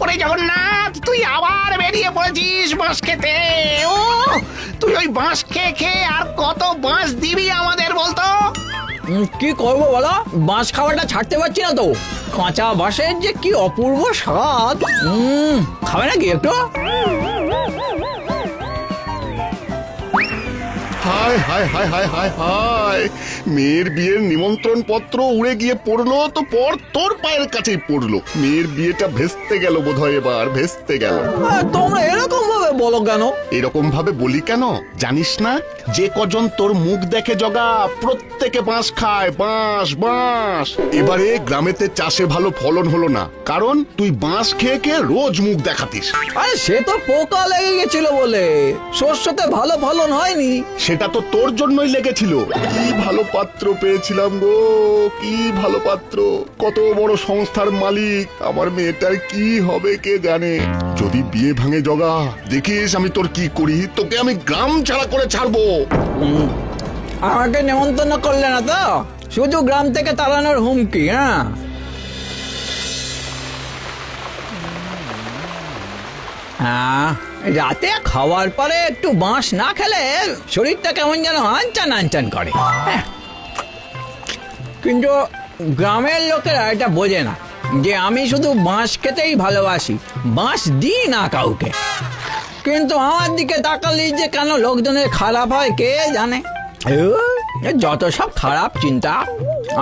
ওরে জগন্নাথ, তুই আবার বেরিয়ে পড়েছিস বাঁশ খেতে। ও তুই ওই বাঁশ খেয়ে খেয়ে আর কত বাঁশ দিবি আমাদের বলতো? কি করবো বলো, বাঁশ খাওয়াটা ছাড়তে পারছি না তো। কাঁচা বাঁশের যে কি অপূর্ব স্বাদ। খাবে নাকি একটু? হায় হায় হায় হায় হায় হায়, মেয়ের বিয়ের নিমন্ত্রণ পত্র উড়ে গিয়ে পড়লো তো পর তোর পায়ের কাছেই পড়লো। মেয়ের বিয়েটা ভেস্তে গেল বোধহয়, এবার ভেস্তে গেল। তোমরা এরকম ভাবে বলো কেন? এরকম ভাবে বলি কেন জানিস না? যে কজন তোর মুখ দেখে জগা, প্রত্যেকে বাঁশ খায়, বাঁশ বাঁশ। এবারে গ্রামেতে চাষে ভালো ফলন হলো না, কারণ তুই বাঁশ খেয়ে খেয়ে রোজ মুখ দেখাতিস। আরে সে তো পোকা লেগে গেছিল বলে, শস্যতে ভালো ফলন হয়নি। সেটা তো তোর জন্যই লেগেছিল। কি ভালো পাত্র পেয়েছিলাম গো, কি ভালো পাত্র, কত বড় সংস্থার মালিক। আমার মেয়েটার কি হবে কে জানে। যদি বিয়ে ভাঙে জগা, দেখিস আমি তোর কি করি, তোকে আমি গ্রাম ছাড়া করে ছাড়বো। আমাকে নেমন্তন্ন করলে না তো, শুধু গ্রাম থেকে তাড়ানোর হুমকি? হ্যাঁ, রাতে খাওয়ার পরে একটু বাঁশ না খেলে শরীরটা কেমন যেন আনচান আনচান করে। কিন্তু গ্রামের লোকেরা এটা বোঝে না যে আমি শুধু বাঁশ খেতেই ভালোবাসি, বাঁশ দিই না কাউকে। কিন্তু আমার দিকে তাকালেই যে কেন লোকজনের খারাপ হয় কে জানে। যত সব খারাপ চিন্তা।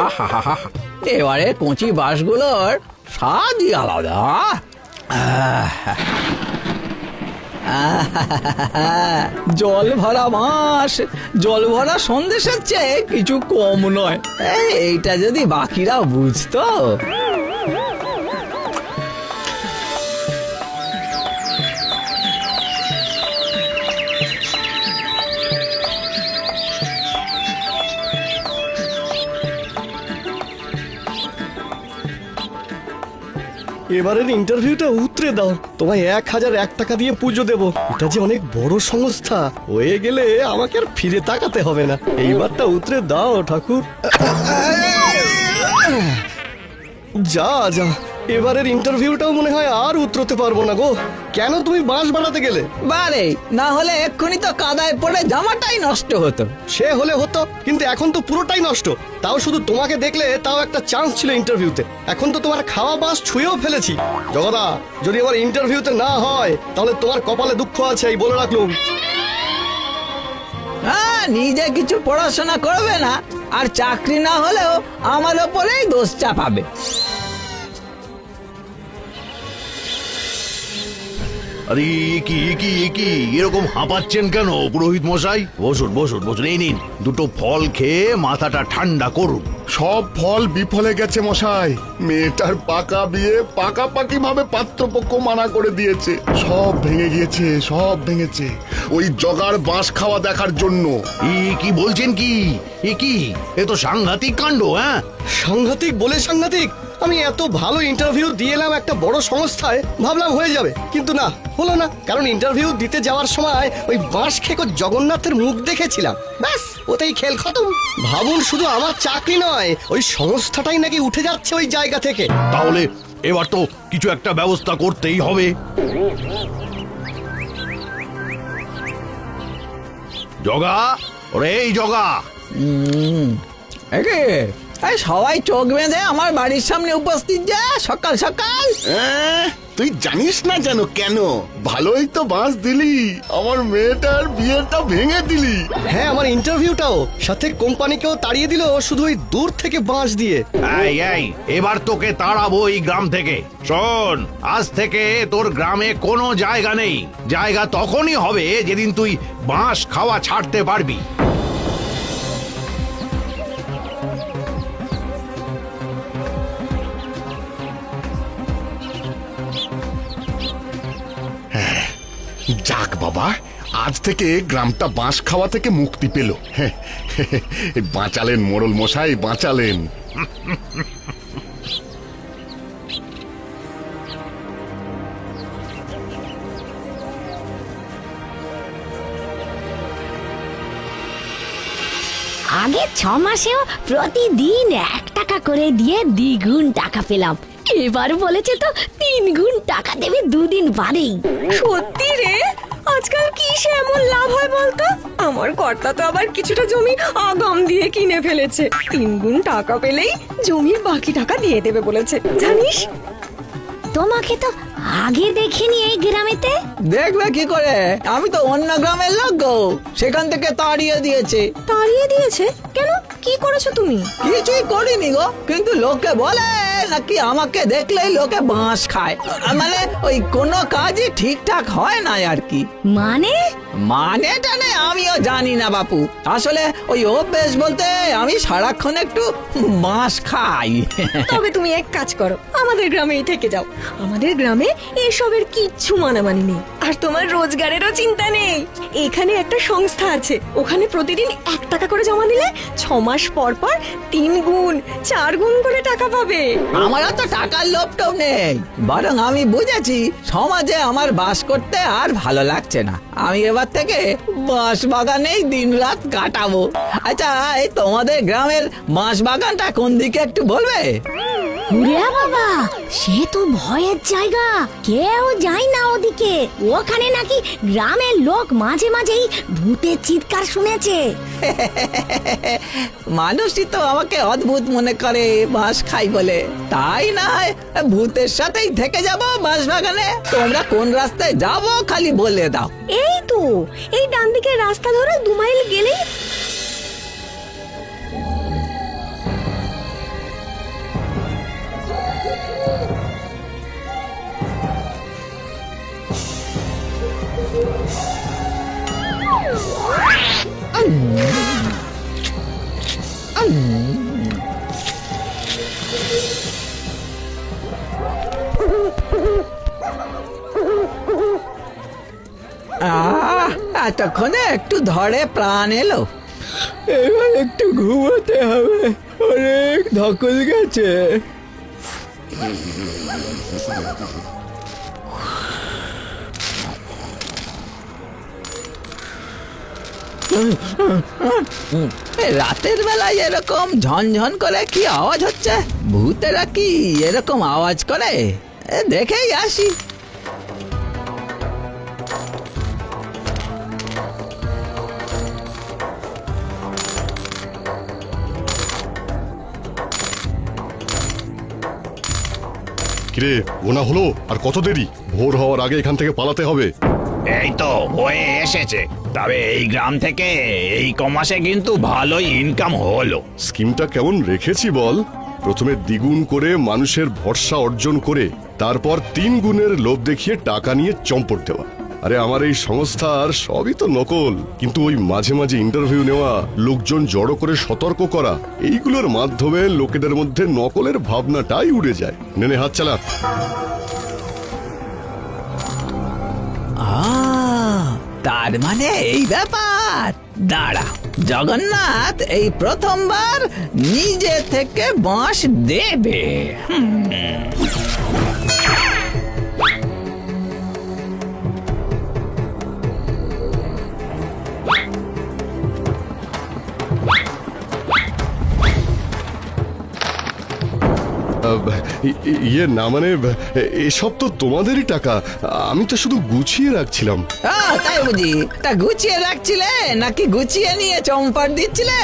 আহা, এবারে কচি বাঁশগুলোর স্বাদই আলাদা। জল ভরা বাঁশ, জল ভরা সন্দেশের চেয়ে কিছু কম নয়। এইটা যদি বাকিরা বুঝতো। এবারের ইন্টারভিউটা উতরে দাও, তোমায় 1001 টাকা দিয়ে পুজো দেব। এটা যে অনেক বড় সংস্থা, হয়ে গেলে আমাকে আর ফিরে তাকাতে হবে না। এইবারটা উতরে দাও ঠাকুর। যা যা, এবারের ইন্টারভিউটাও মনে হয় আর উতরতে পারবো না গো। কেন তুমি বাঁশ বানাতে গেলে? বারে, না হলে এক্ষুনি তো কাদায় পড়ে জামাটাই নষ্ট হতো। সে হলে হতো, কিন্তু এখন তো পুরোটাই নষ্ট। তাও শুধু তোমাকে দেখলে তাও একটা চান্স ছিল ইন্টারভিউতে। এখন তো তোমার খাওয়া বাঁশ ছুঁয়েও ফেলেছি। জগদা, যদি আমার ইন্টারভিউতে না হয় তাহলে তোমার কপালে দুঃখ আছে, এই বলে রাখলুম। হ্যাঁ, নিজে কিছু পড়াশোনা করবে না, আর চাকরি না হলেও আমার ওপরেই দোষ চাপাবে। আরে কি কি কি এরকম হাঁপাচ্ছেন কেন পুরোহিত মশাই? বসুন বসুন বসুন, এই নিন দুটো ফল খেয়ে মাথাটা ঠান্ডা করুন। সব ফল বিফলে গেছে মশাই। মেয়েটার পাকা বিয়ে পাকাপাকি ভাবে পাত্রপক্ষ মানা করে দিয়েছে। সব ভেঙে গিয়েছে, সব ভেঙেছে ওই জগার বাঁশ খাওয়া দেখার জন্য। কি বলছেন কি? এ তো সাংঘাতিক কাণ্ড। হ্যাঁ, সাংঘাতিক বলে সাংঘাতিক। আমি এত ভালো ইন্টারভিউ দিয়ে এলাম একটা বড় সংস্থায়, ভাবলাম হয়ে যাবে, কিন্তু না, হলো না। কারণ ইন্টারভিউ দিতে যাওয়ার সময় ওই বাঁশ খেকো জগন্নাথের মুখ দেখেছিলাম, ব্যাস ওতেই খেল খতম। ভাবুন, শুধু আমার চাকরি নয়, ওই সংস্থাটাই নাকি উঠে যাচ্ছে ওই জায়গা থেকে। তাহলে এবার তো কিছু একটা ব্যবস্থা করতেই হবে। জগা, ওরে এই জগা। সবাই চোখ বেঁধে আমার বাড়ির সামনে উপস্থিত, যা সকাল সকাল। তুই জানিস না যেন কেন? ভালোই তো বাঁশ দিলি, আমার মেয়েটার বিয়েটা ভেঙে দিলি। হ্যাঁ, আমার ইন্টারভিউটাও, সাথে কোম্পানিকেও তাড়িয়ে দিল শুধু ওই দূর থেকে বাঁশ দিয়ে। এই এবার তোকে তাড়াবো এই গ্রাম থেকে। শোন, আজ থেকে তোর গ্রামে কোনো জায়গা নেই। জায়গা তখনই হবে যেদিন তুই বাঁশ খাওয়া ছাড়তে পারবি। যাক বাবা, আজ থেকে গ্রামটা বাঁশ খাওয়া থেকে মুক্তি পেল। বাঁচালেন মোড়ল মশাই, বাঁচালেন। আগে 6 মাসেও প্রতিদিন 1 টাকা করে দিয়ে দ্বিগুণ টাকা পেলাম। এবার বলেছে তো 3 গুণ টাকা দেবে 2 দিন বাদেই। সত্যি রে, আজকাল কিসে এমন লাভ হয় বলতো? আমার কর্তা তো আবার কিছুটা জমি আগাম দিয়ে কিনে ফেলেছে। 3 গুণ টাকা পেলেই জমির বাকি টাকা দিয়ে দেবে বলেছে, জানিস? তোমাকে তো আগে দেখিনি এই গ্রামেতে। দেখবে কি করে, আমি তো অন্য গ্রামের লোক গো, সেখান থেকে তাড়িয়ে দিয়েছে। তাড়িয়ে দিয়েছে কেন? কি করেছো তুমি? কিছুই করিনি গো, কিন্তু লোকে বলে নাকি আমাকে দেখলেই লোকে বাঁশ খায়। মানে ওই কোনো কাজই ঠিকঠাক হয় না আর কি। মানে টানে আমিও জানি না বাপু, আসলে ওই অভ্যেস বলতে আমি সারাক্ষণ একটু বাঁশ খাই। তবে তুমি এক কাজ করো, আমাদের গ্রামেই থেকে যাও। আমাদের গ্রামে এসবের কিচ্ছু মানামানি নেই, আর তোমার রোজগারেরও চিন্তা নেই। এখানে একটা সংস্থা আছে, ওখানে প্রতিদিন 1 টাকা করে জমা দিলে 6 মাস পর পর 3 গুণ 4 গুণ করে টাকা পাবে। আমারও তো টাকার লোভ টোভ নেই, বরং আমি বুঝেছি সমাজে আমার বাস করতে আর ভালো লাগছে না। আমি এবার থেকে বাঁশ বাগানেই দিন রাত কাটাবো। আচ্ছা, এই তোমাদের গ্রামের বাঁশ বাগানটা কোন দিকে একটু বলবে? ওরে বাবা, সে তো ভয়ের জায়গা, কেউ যায় না ওদিকে। ওখানে নাকি গ্রামের লোক মাঝে মাঝেই ভূতের চিৎকার শুনেছে। মানুষই তো আমাকে অদ্ভুত মনে করে বাঁশ খাই বলে, তাই না হয় ভূতের সাথেই থেকে যাব বাঁশ বাগানে। তোমরা কোন রাস্তায় যাবো খালি বলে দাও। এই তো, এই ডান দিকের রাস্তা ধরে 2 মাইল গেলেই এতক্ষণে একটু ধরে প্রাণ এলো। এবার একটু ঘুমোতে হবে, অনেক ধকল গেছে। রাতের বেলায় এরকম ঝনঝন করে কি আওয়াজ হচ্ছে? ভূতেরা কি এরকম আওয়াজ করে? দেখেই আসি। কিরে, গোনা হলো? আর কত দেরি? ভোর হওয়ার আগে এখান থেকে পালাতে হবে। এই তো হয়ে এসেছে। তবে এই গ্রাম থেকে এই কমাসে কিন্তু ভালোই ইনকাম হলো। স্কিমটা কেমন রেখেছি বল? প্রথমে দ্বিগুণ করে মানুষের ভরসা অর্জন করে তারপর 3 গুণের লোভ দেখিয়ে টাকা নিয়ে চম্পট দেওয়া। আরে আমার এই সংস্থার সবই তো নকল, কিন্তু ওই মাঝে মাঝে ইন্টারভিউ নেওয়া, লোকজন জড়ো করে সতর্ক করা, এইগুলোর মাধ্যমে লোকেদের মধ্যে নকলের ভাবনাটাই উড়ে যায়। নে হাত চালা। তার মানে এই ব্যাপার। দাঁড়া, জগন্নাথ এই প্রথমবার নিজে থেকে বাঁশ দেবে। ইয়ে না, মানে এসব তো তোমাদেরই টাকা, আমি তো শুধু গুছিয়ে রাখছিলাম। তাই বুঝি? তা গুছিয়ে রাখছিলে নাকি গুছিয়ে নিয়ে চম্পট দিচ্ছিলে?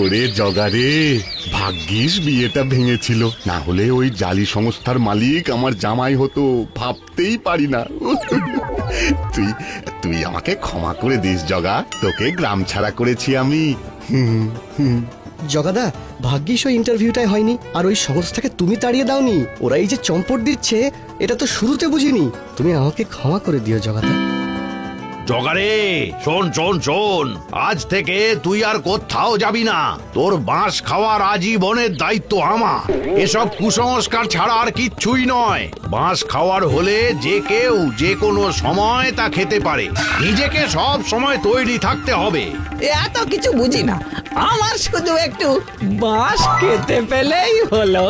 ওরে জগারে, ভাগ্যিস বিয়েটা ভেঙেছিল, না হলে ওই জালি সংস্থার মালিক আমার জামাই হতো, ভাবতেই পারি না। তুই তুই আমাকে ক্ষমা করে দিস জগা, তোকে গ্রাম ছাড়া করেছি আমি। জগাদা, ভাগ্যিস ওই ইন্টারভিউটাই হয়নি, আর ওই সংস্থাকে তুমি তাড়িয়ে দাওনি। ওরা এই যে চম্পট দিচ্ছে, এটা তো শুরুতে বুঝিনি। তুমি আমাকে ক্ষমা করে দিও জগাদা। জগারে, শোন শোন শোন, আজ থেকে তুই আর কোথাও যাবি না। তোর বাঁশ খাওয়ার আজীবনের দায়িত্ব আমার। এসব কুসংস্কার ছাড়া আর কিচ্ছুই নয়। বাঁশ খাওয়ার হলে যে কেউ যে কোনো সময় তা খেতে পারে। নিজেকে সব সময় তৈরি থাকতে হবে। এত কিছু বুঝি না, আমার শুধু একটু বাঁশ খেতে পেলেই হলো।